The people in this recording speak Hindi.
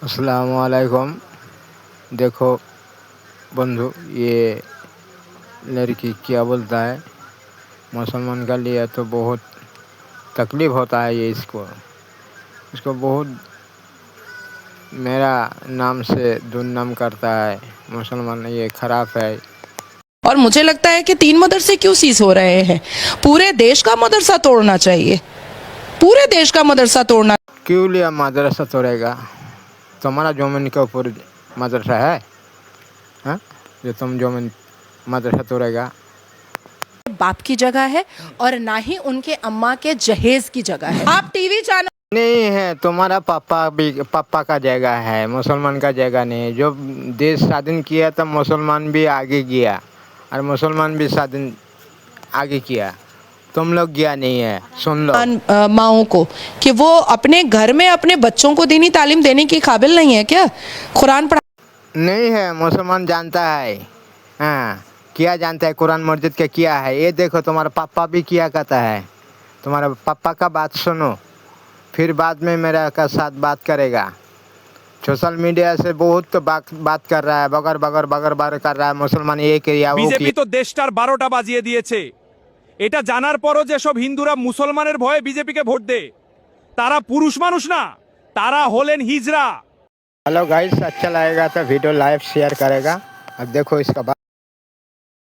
अस्सलाम वालेकुम। देखो बंधु, ये लड़की क्या बोलता है, मुसलमान का लिए तो बहुत तकलीफ़ होता है। ये इसको इसको बहुत मेरा नाम से दुर्नाम करता है। मुसलमान ये ख़राब है। और मुझे लगता है कि 3 मदरसे क्यों सीज हो रहे हैं, पूरे देश का मदरसा तोड़ना चाहिए, पूरे देश का मदरसा तोड़ना। क्यों लिया मदरसा तोड़ेगा? तुम्हारा ज़मीन के ऊपर मदरसा है? हाँ, जो तुम ज़मीन मदरसा तोड़ेगा? बाप की जगह है और ना ही उनके अम्मा के जहेज की जगह है। आप टीवी चैनल नहीं है, तुम्हारा पापा का जगह है, मुसलमान का जगह नहीं है। जो देश स्वाधीन किया तो मुसलमान भी आगे गया और मुसलमान भी स्वाधीन आगे किया। तुम लोग गया नहीं है। सुन लो, माओं को कि वो अपने घर में अपने बच्चों को दीनी तालीम देने की काबिल नहीं है क्या? कुरान पढ़ा नहीं है। मुसलमान जानता है। हाँ, किया जानता है, कुरान मस्जिद के किया है। ये देखो, तुम्हारा पापा भी किया कहता है। तुम्हारा पापा का बात सुनो, फिर बाद में मेरा का साथ बात करेगा। सोशल मीडिया से बहुत बात कर रहा है, बगर बगर बगर बगर कर रहा है। मुसलमान ये किया वो বিজেপি किया। তো দেশটার 12টা বাজিয়ে দিয়েছে। এটা জানার পরও যেসব হিন্দুরা মুসলমানের ভয়ে বিজেপিকে ভোট দেয়, তারা পুরুষ মানুষ না, তারা হলেন হিজড়া। हेलो गाइस, अच्छा लगेगा तो वीडियो लाइव शेयर करेगा। अब देखो इसका